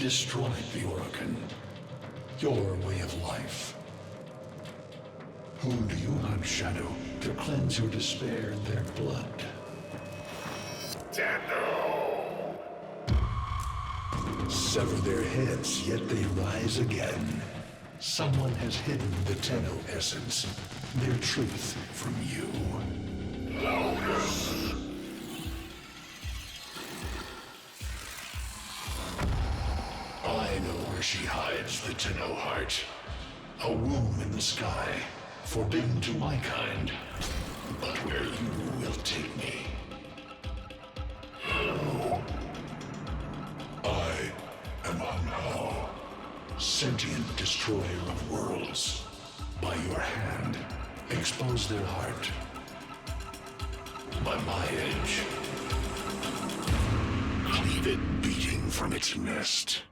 destroyed the Organ, your way of life. Whom do you hunt, Shadow, to cleanse your despair in their blood? Tenno! Sever their heads, yet they rise again. Someone has hidden the Tenno essence, their truth from you. Loudest! I know where she hides the Tenno heart. A womb in the sky, forbidden to my kind, but where you will take me. I am Anhao, sentient destroyer of worlds. By your hand, expose their heart. By my edge, cleave it beating from its nest.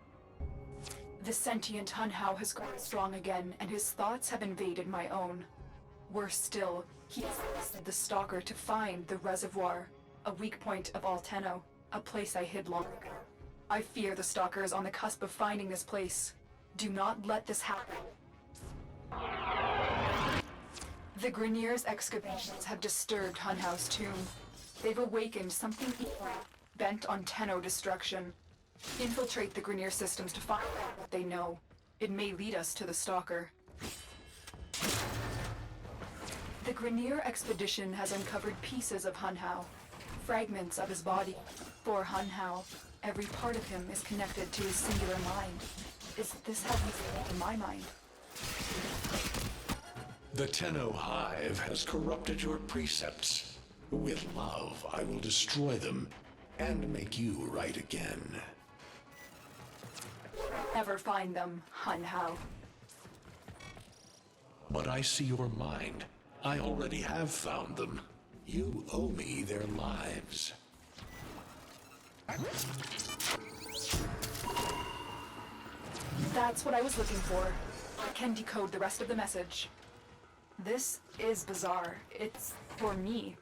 The sentient Hunhao has grown strong again, and his thoughts have invaded my own. Worse still, he has enlisted the Stalker to find the reservoir, a weak point of all Tenno, a place I hid long ago. I fear the Stalker is on the cusp of finding this place. Do not let this happen. The Grineer's excavations have disturbed Hunhao's tomb. They've awakened something evil, bent on Tenno destruction. Infiltrate the Grineer systems to find out what they know. It may lead us to the Stalker. The Grineer expedition has uncovered pieces of Hunhao, fragments of his body. For Hunhao, every part of him is connected to his singular mind. Is this how he's in my mind? The Tenno Hive has corrupted your precepts. With love, I will destroy them and make you right again. Never find them, Hunhao. But I see your mind. I already have found them. You owe me their lives. That's what I was looking for. I can decode the rest of the message. This is bizarre. It's for me.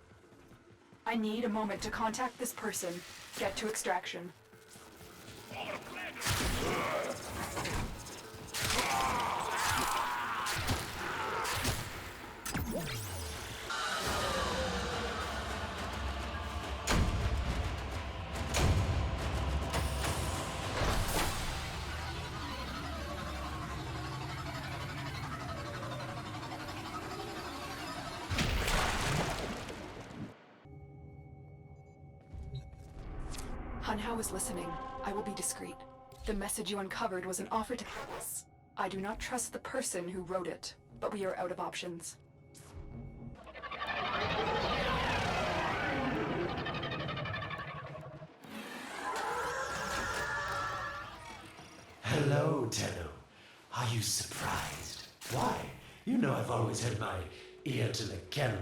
I need a moment to contact this person, get to extraction. Hunhao is listening. I will be discreet. The message you uncovered was an offer to help us. I do not trust the person who wrote it, but we are out of options. Hello, Tenno. Are you surprised? Why? You know I've always had my ear to the kennel.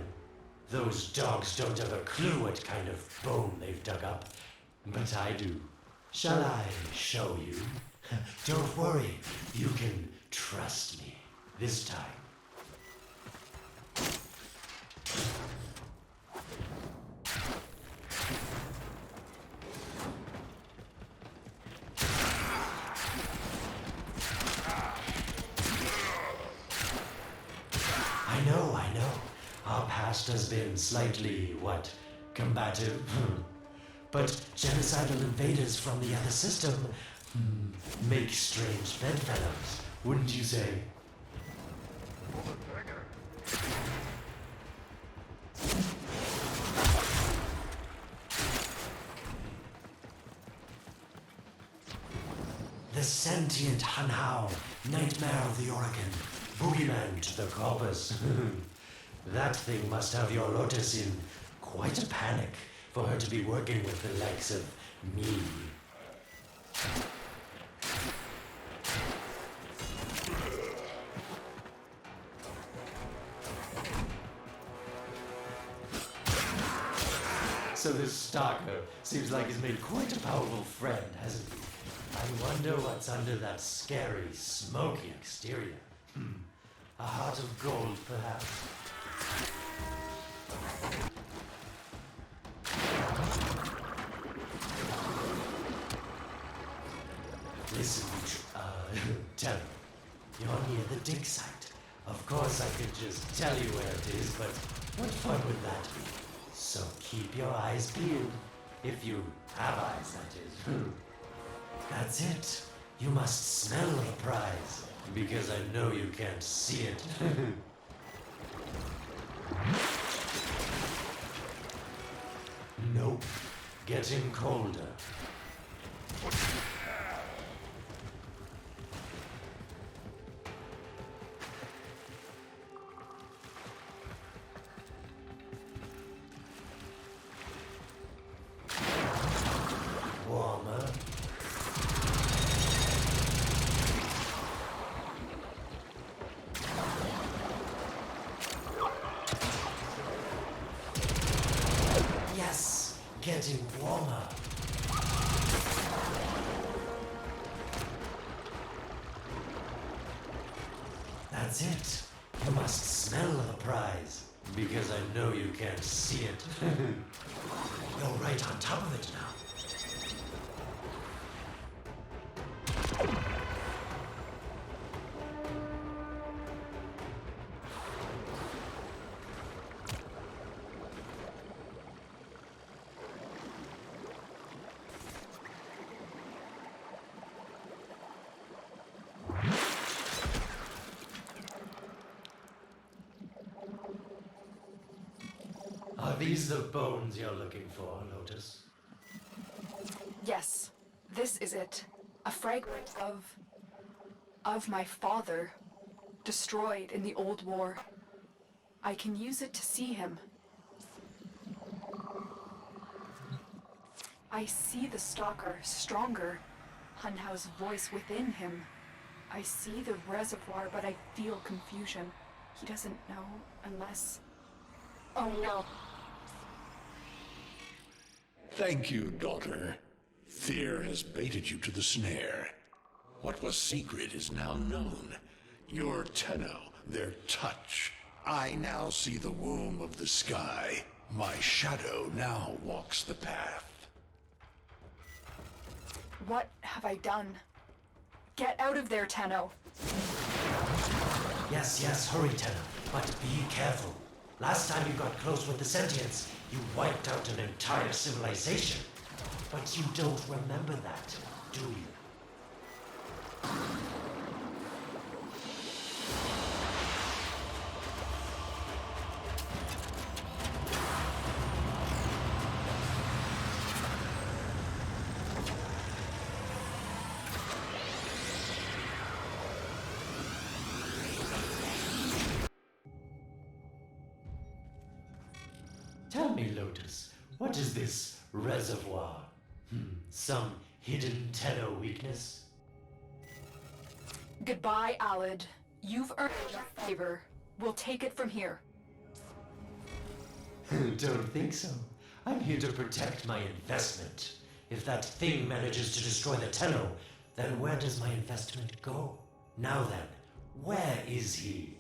Those dogs don't have a clue what kind of bone they've dug up. But I do. Shall I show you? Don't worry. You can trust me this time. I know. Our past has been slightly, combative? But genocidal invaders from the other system make strange bedfellows, wouldn't you say? The sentient Hunhao, nightmare of the Organ, boogeyman to the corpus. That thing must have your Lotus in quite a panic for her to be working with the likes of me. So this Stalker seems like he's made quite a powerful friend, hasn't he? I wonder what's under that scary, smoky exterior. A heart of gold, perhaps. Listen, tell me. You're near the dig site. Of course I could just tell you where it is, but what fun would that be? So keep your eyes peeled. If you have eyes, that is. That's it. You must smell the prize, because I know you can't see it. Nope. Getting colder. Warmer. Yes, getting warmer. That's it. You must smell the prize, because I know you can't see it. You're right on top of it now. Are these the bones you're looking for, Lotus? Yes, this is it. A fragment of my father, destroyed in the old war. I can use it to see him. I see the stalker stronger, Hunhow's voice within him. I see the reservoir, but I feel confusion. He doesn't know unless... Oh no. Thank you, daughter. Fear has baited you to the snare. What was secret is now known. Your Tenno, their touch. I now see the womb of the sky. My shadow now walks the path. What have I done? Get out of there, Tenno. Yes, hurry, Tenno. But be careful. Last time you got close with the sentients, you wiped out an entire civilization. But you don't remember that, do you? Tell me, Lotus, what is this reservoir? Some hidden Tenno weakness? Goodbye, Alid. You've earned your favor. We'll take it from here. Don't think so. I'm here to protect my investment. If that thing manages to destroy the Tenno, then where does my investment go? Now then, where is he?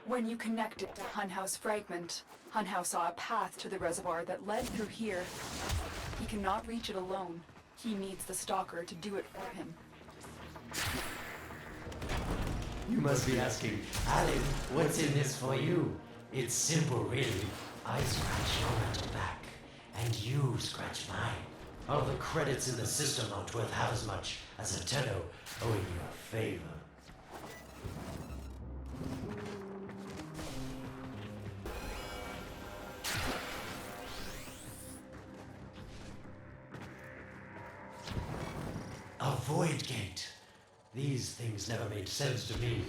When you connected to Hunhow's fragment, Hunhow saw a path to the reservoir that led through here. He cannot reach it alone. He needs the stalker to do it for him. You must be asking, Alid, what's in this for you? It's simple, really. I scratch your mental back, and you scratch mine. All the credits in the system aren't worth half as much as a Tenno owing you a favor. A void gate. These things never made sense to me.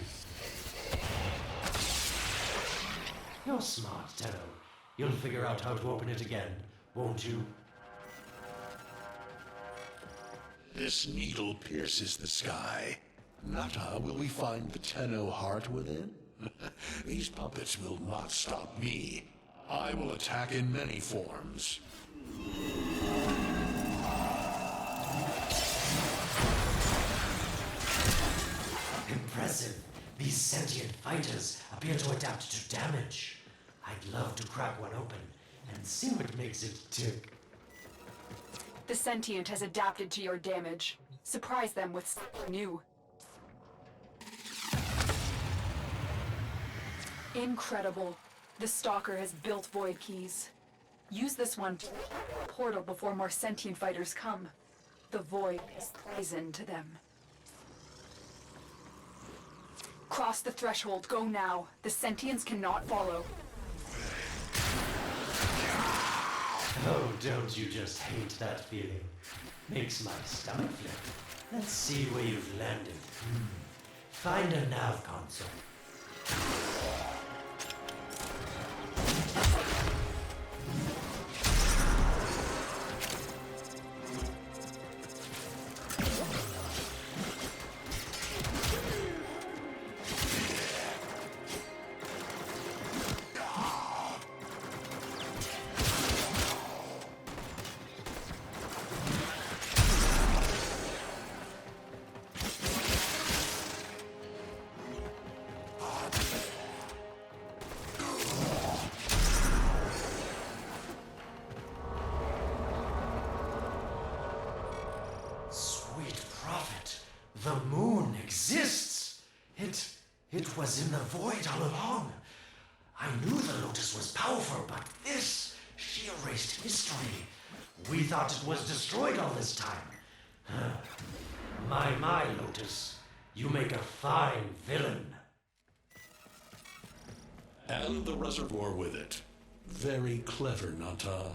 You're smart, Tenno. You'll figure out how to open it again, won't you? This needle pierces the sky. Nata, will we find the Tenno heart within? These puppets will not stop me. I will attack in many forms. Impressive. These sentient fighters appear to adapt to damage. I'd love to crack one open and see what makes it tick. The sentient has adapted to your damage. Surprise them with something new. Incredible. The Stalker has built void keys. Use this one to open a portal before more sentient fighters come. The void is poison to them. Cross the threshold. Go now. The sentients cannot follow. Oh, don't you just hate that feeling? Makes my stomach flip. Let's see where you've landed. Find a nav console. The moon exists! It was in the void all along. I knew the Lotus was powerful, but this, she erased history. We thought it was destroyed all this time. My, Lotus, you make a fine villain. And the reservoir with it. Very clever, Nata.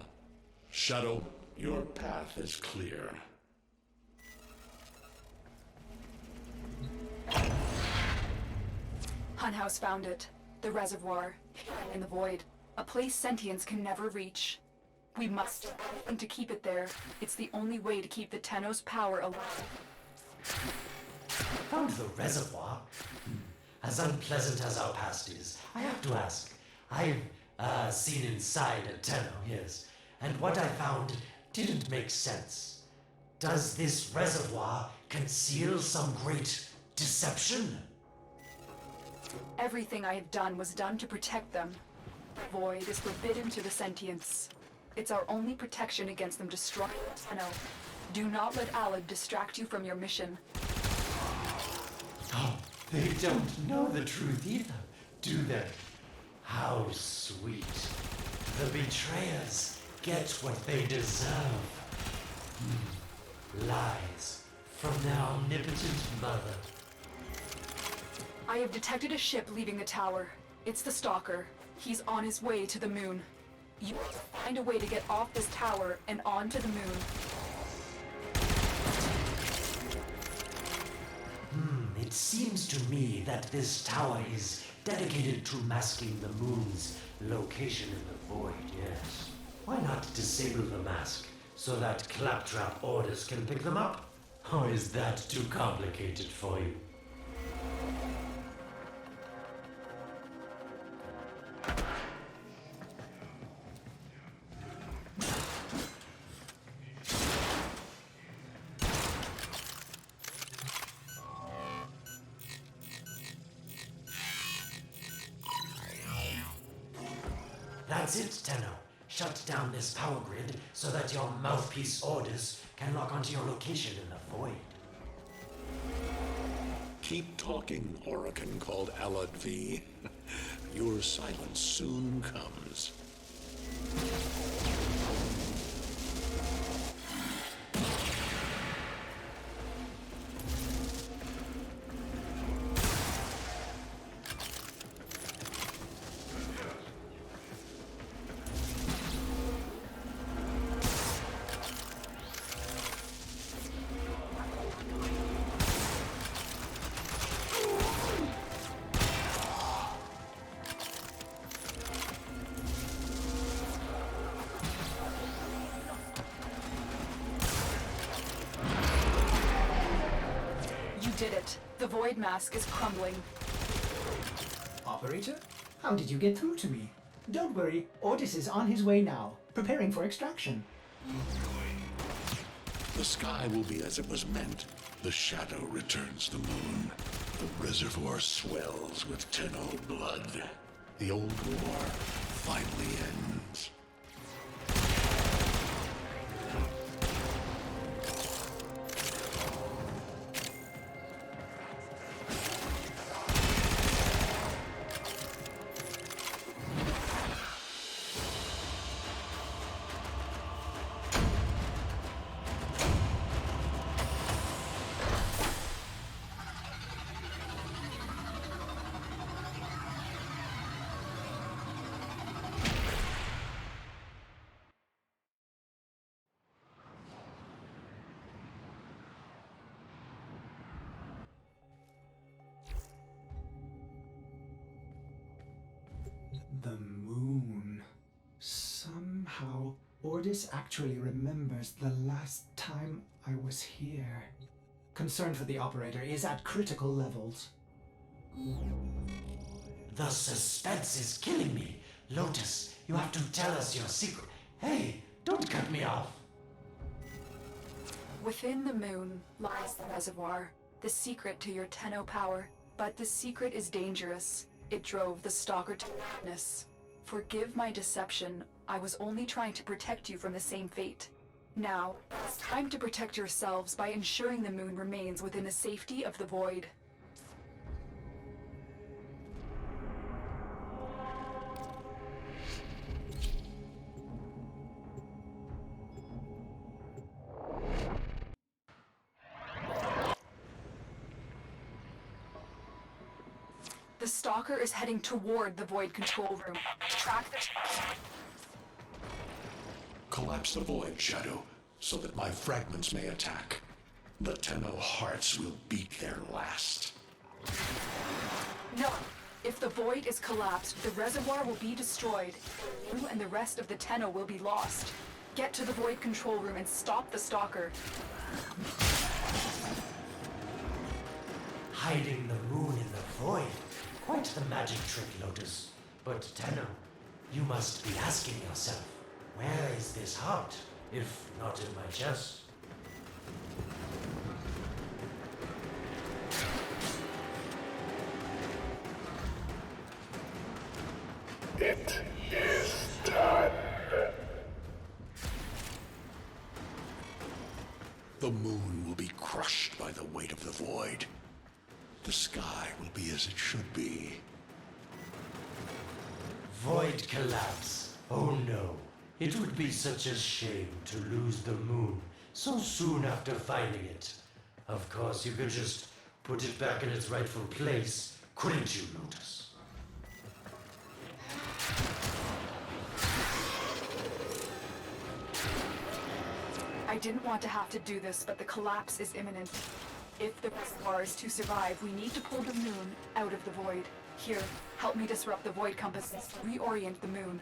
Shadow, your path is clear. Hunhouse found it. The reservoir. In the void. A place sentients can never reach. We must do something to keep it there. It's the only way to keep the Tenno's power alive. Found the reservoir? As unpleasant as our past is, I have to ask. I've seen inside a Tenno, yes. And what I found didn't make sense. Does this reservoir conceal some great deception? Everything I have done was done to protect them. The void is forbidden to the sentients. It's our only protection against them destroying the Tenno. Do not let Alad distract you from your mission. Oh, they don't know the truth either, do they? How sweet. The betrayers get what they deserve. Lies from their omnipotent mother. I have detected a ship leaving the tower. It's the Stalker. He's on his way to the moon. You have to find a way to get off this tower and onto the moon. It seems to me that this tower is dedicated to masking the moon's location in the void, yes. Why not disable the mask so that Claptrap orders can pick them up? Or is that too complicated for you? That's it, Tenno. Shut down this power grid so that your mouthpiece orders can lock onto your location in the void. Keep talking, Oracle called Alad V. Your silence soon comes. Did it. The void mask is crumbling. Operator? How did you get through to me? Don't worry, Ortis is on his way now, preparing for extraction. The sky will be as it was meant. The shadow returns the moon. The reservoir swells with Tenno blood. The old war finally ends. The moon. Somehow, Ordis actually remembers the last time I was here. Concern for the operator is at critical levels. The suspense is killing me. Lotus, you have to tell us your secret. Hey, don't cut me off. Within the moon lies the reservoir, the secret to your Tenno power. But the secret is dangerous. It drove the Stalker to madness. Forgive my deception. I was only trying to protect you from the same fate. Now, it's time to protect yourselves by ensuring the moon remains within the safety of the void. The Stalker is heading toward the Void control room. Track the... Collapse the Void, Shadow, so that my fragments may attack. The Tenno hearts will beat their last. No! If the Void is collapsed, the reservoir will be destroyed. You and the rest of the Tenno will be lost. Get to the Void control room and stop the Stalker. Hiding the moon in the void. Quite the magic trick, Lotus. But Tenno, you must be asking yourself, where is this heart, if not in my chest? It is done. The moon will be crushed by the weight of the void. The sky will be as it should be. Void collapse. Oh no. It would be such a shame to lose the moon so soon after finding it. Of course, you could just put it back in its rightful place, couldn't you, Lotus? I didn't want to have to do this, but the collapse is imminent. If the reservoir is to survive, we need to pull the moon out of the void. Here, help me disrupt the void compasses to reorient the moon.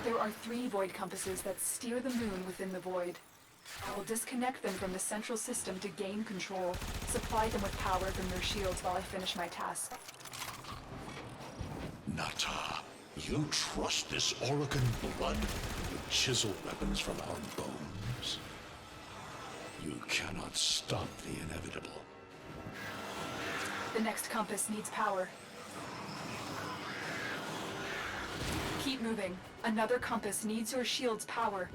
There are 3 void compasses that steer the moon within the void. I will disconnect them from the central system to gain control. Supply them with power from their shields while I finish my task. Nata, you trust this Orokin blood with chiseled weapons from our bones? You cannot stop the inevitable. The next compass needs power. Keep moving. Another compass needs your shield's power.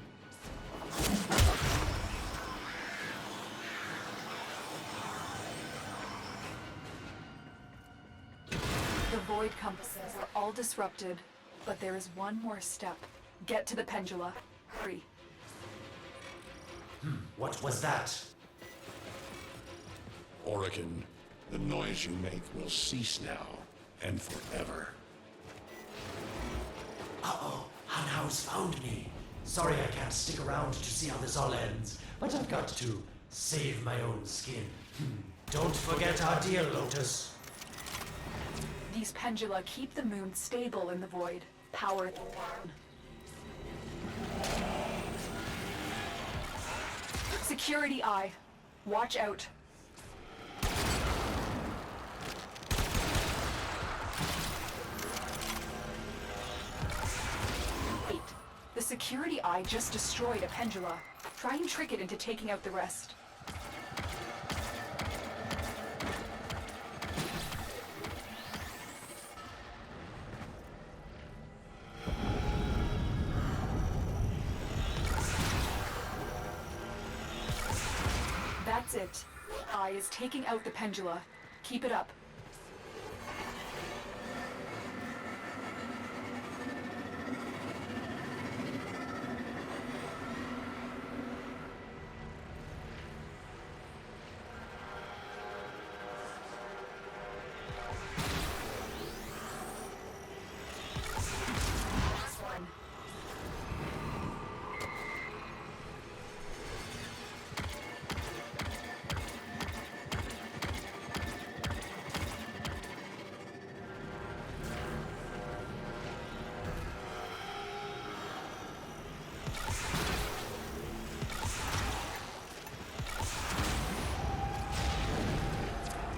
The void compasses are all disrupted, but there is one more step. Get to the pendula. Hurry. What was that? Orokin, the noise you make will cease now and forever. Uh-oh, Hanau's found me. Sorry I can't stick around to see how this all ends, but I've got to save my own skin. Don't forget our deal, Lotus. These pendula keep the moon stable in the void. Power them down. Security eye. Watch out. The security eye just destroyed a pendula. Try and trick it into taking out the rest. That's it. The eye is taking out the pendula. Keep it up.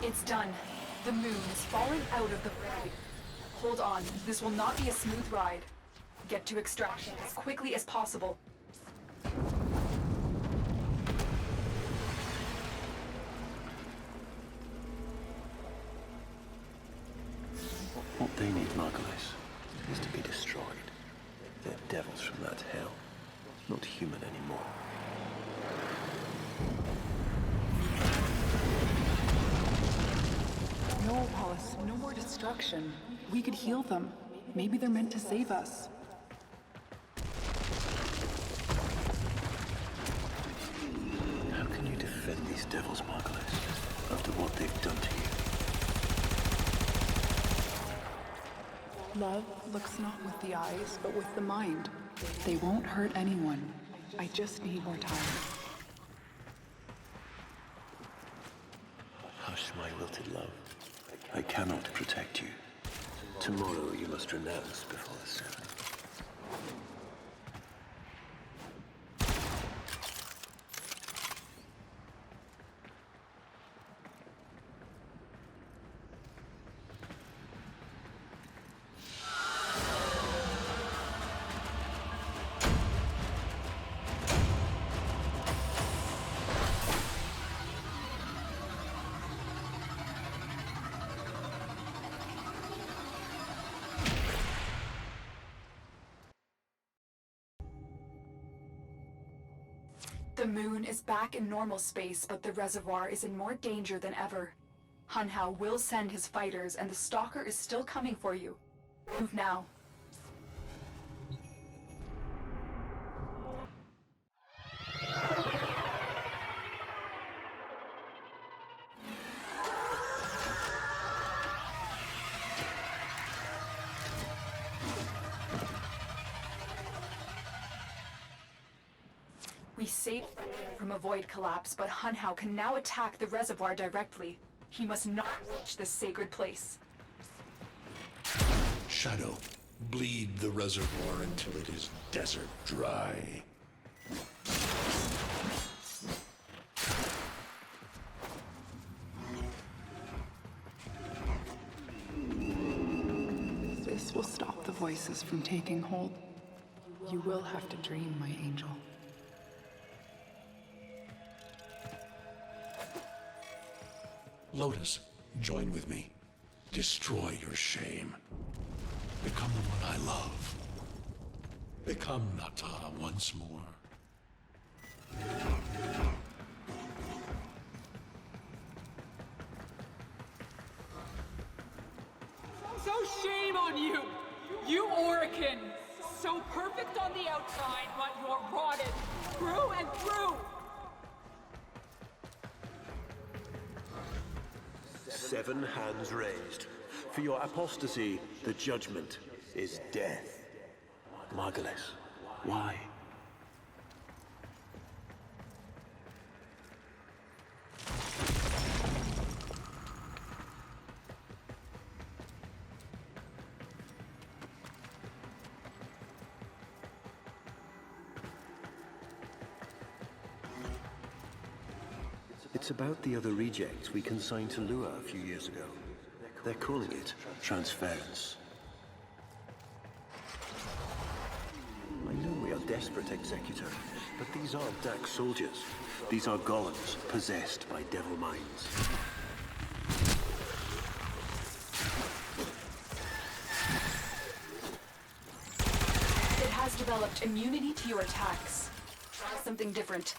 It's done. The moon is falling out of the void. Hold on, this will not be a smooth ride. Get to extraction as quickly as possible. What they need, Margulis, is to be destroyed. They're devils from that hell, not human anymore. No, Wallace, no more destruction. We could heal them. Maybe they're meant to save us. How can you defend these devils, Margulis, after what they've done to you? Love looks not with the eyes, but with the mind. They won't hurt anyone. I just need more time. Hush, my wilted love. I cannot protect you. Tomorrow you must renounce before the sun. The moon is back in normal space, but the reservoir is in more danger than ever. Hunhao will send his fighters, and the Stalker is still coming for you. Move now. We saved from a void collapse, but Hunhao can now attack the reservoir directly. He must not reach this sacred place. Shadow, bleed the reservoir until it is desert dry. This will stop the voices from taking hold. You will have to dream, my angel. Lotus, join with me. Destroy your shame. Become the one I love. Become Nata once more. So shame on you! You Orican! So perfect on the outside, but you're rotted through and through! 7 hands raised. For your apostasy, the judgment is death. Margulis, why? It's about the other rejects we consigned to Lua a few years ago. They're calling it transference. I know we are desperate executor, but these aren't Dax soldiers. These are golems possessed by devil minds. It has developed immunity to your attacks. Try something different.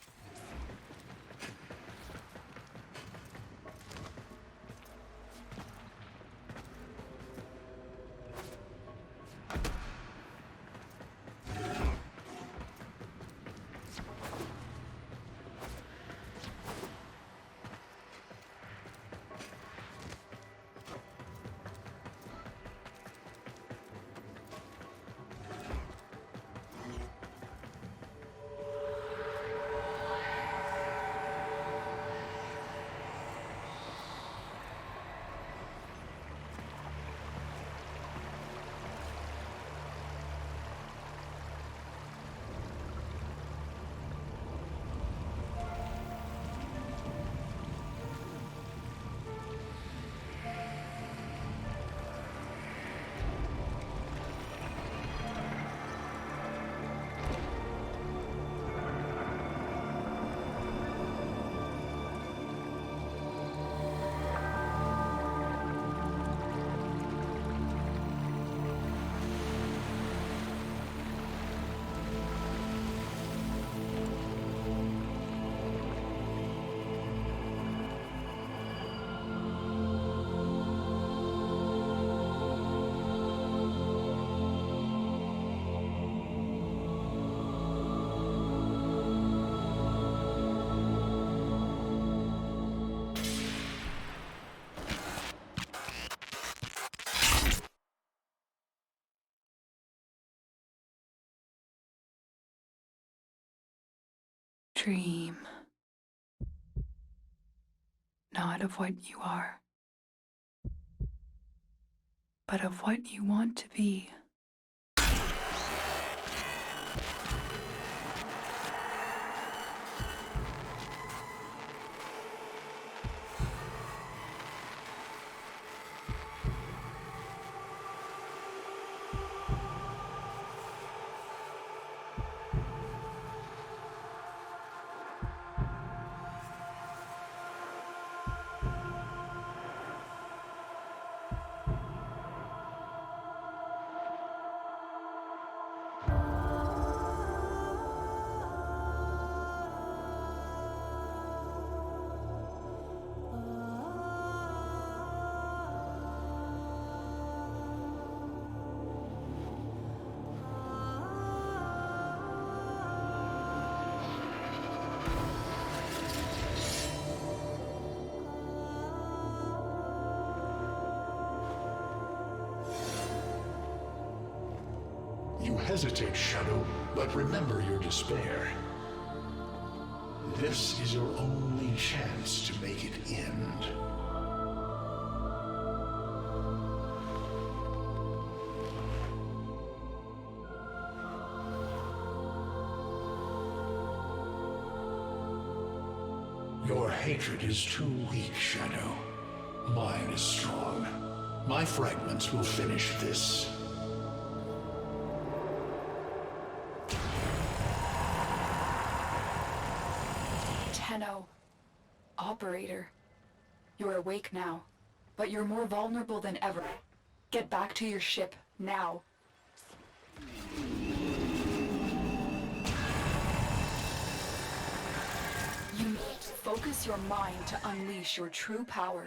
Dream. Not of what you are, but of what you want to be. You hesitate, Shadow, but remember your despair. This is your only chance to make it end. Your hatred is too weak, Shadow. Mine is strong. My fragments will finish this. Tenno. Operator. You're awake now, but you're more vulnerable than ever. Get back to your ship, now. You need to focus your mind to unleash your true power.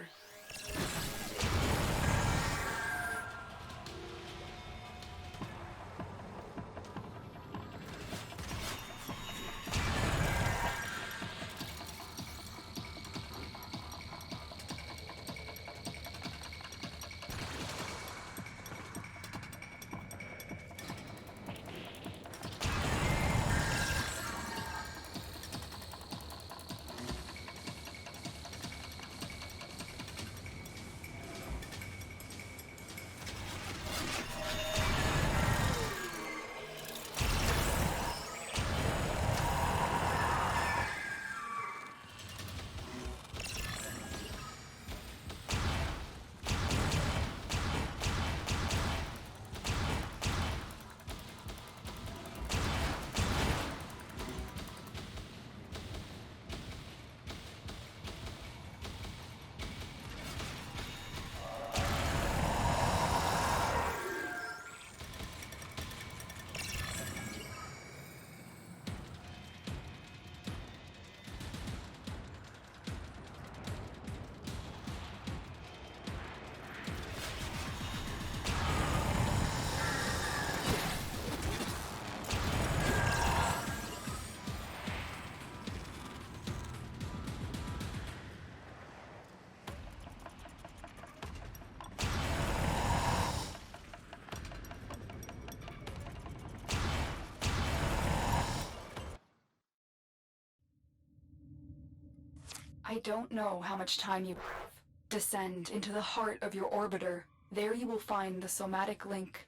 I don't know how much time you have. Descend into the heart of your orbiter. There you will find the somatic link.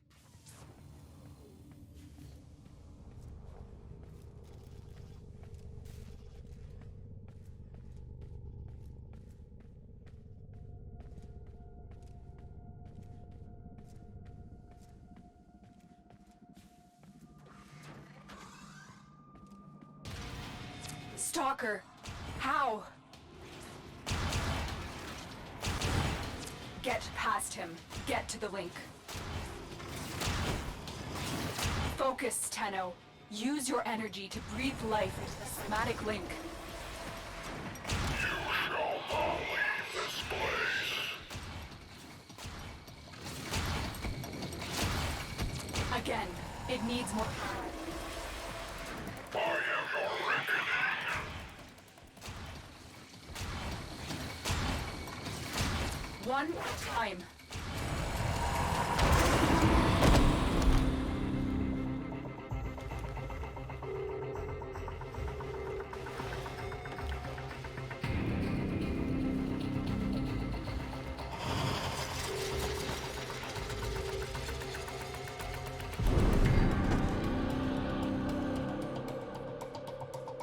Stalker! How? Get past him. Get to the link. Focus, Tenno. Use your energy to breathe life into the somatic link. You shall not leave this place. Again, it needs more power. I am your reckoning. One more time.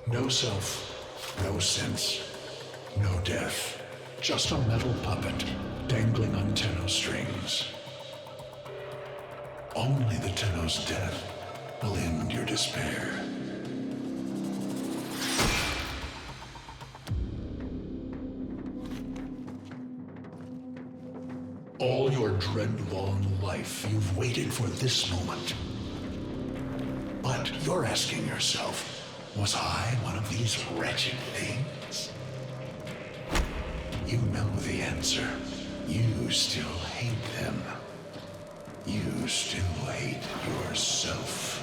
No self, no sense, no death. Just a metal puppet dangling on Tenno strings. Only the Tenno's death will end your despair. All your dread-long life, you've waited for this moment. But you're asking yourself, was I one of these wretched things? You know the answer. You still hate them. You still hate yourself.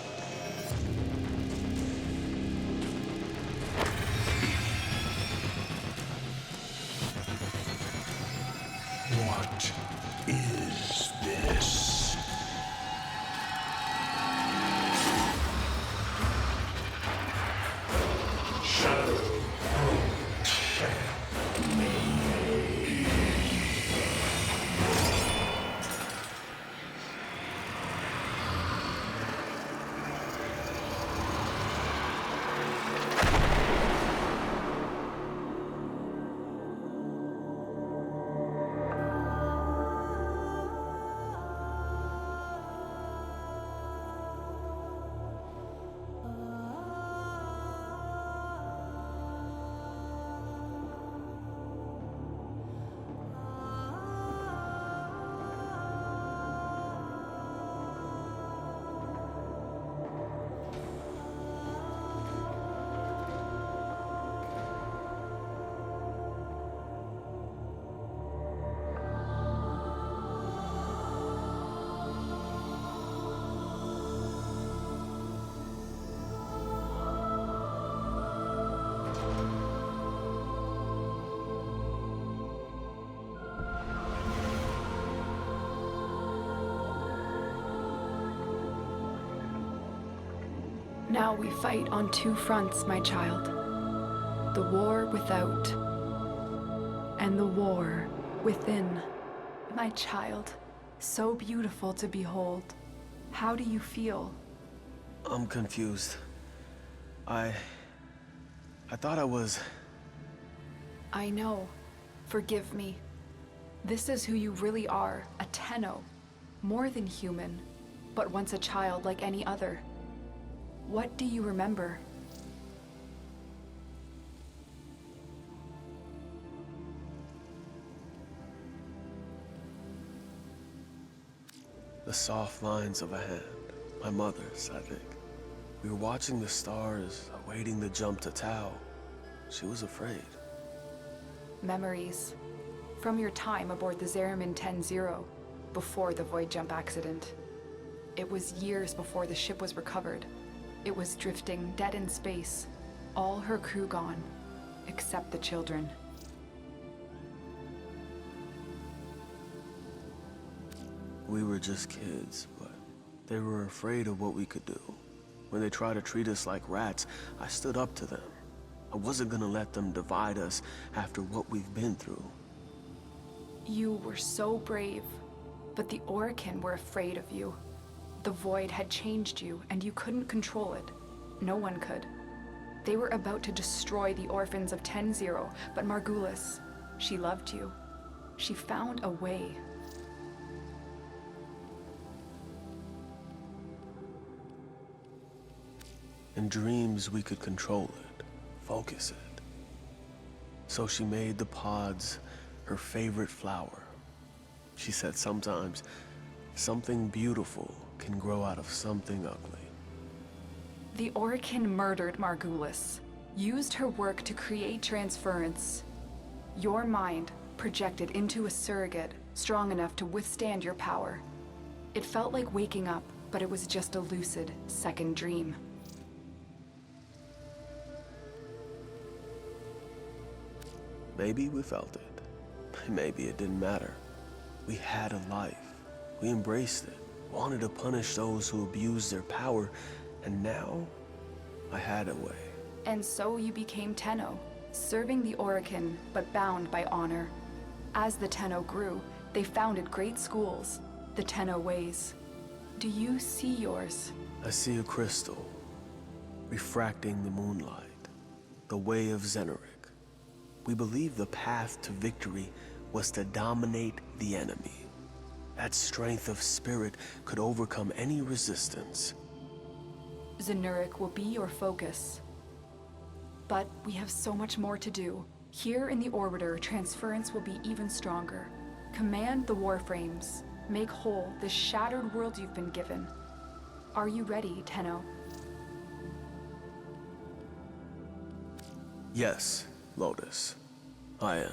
What is this? Shadow. Now we fight on two fronts, my child. The war without, and the war within. My child, so beautiful to behold. How do you feel? I'm confused. I thought I was... I know. Forgive me. This is who you really are, a Tenno. More than human, but once a child like any other. What do you remember? The soft lines of a hand. My mother's, I think. We were watching the stars, awaiting the jump to Tau. She was afraid. Memories. From your time aboard the Zariman 10-0, before the void jump accident. It was years before the ship was recovered. It was drifting dead in space. All her crew gone, except the children. We were just kids, but they were afraid of what we could do. When they tried to treat us like rats, I stood up to them. I wasn't gonna let them divide us after what we've been through. You were so brave, but the Orokin were afraid of you. The Void had changed you, and you couldn't control it. No one could. They were about to destroy the orphans of 10-0, but Margulis, she loved you. She found a way. In dreams, we could control it, focus it. So she made the pods her favorite flower. She said sometimes something beautiful can grow out of something ugly. The Orokin murdered Margulis, used her work to create transference. Your mind projected into a surrogate strong enough to withstand your power. It felt like waking up, but it was just a lucid second dream. Maybe we felt it. Maybe it didn't matter. We had a life. We embraced it, wanted to punish those who abused their power, and now I had a way. And so you became Tenno, serving the Orokin, but bound by honor. As the Tenno grew, they founded great schools, the Tenno ways. Do you see yours? I see a crystal, refracting the moonlight, the way of Zeneric. We believed the path to victory was to dominate the enemy. That strength of spirit could overcome any resistance. Zenuric will be your focus. But we have so much more to do. Here in the Orbiter, transference will be even stronger. Command the Warframes. Make whole this shattered world you've been given. Are you ready, Tenno? Yes, Lotus, I am.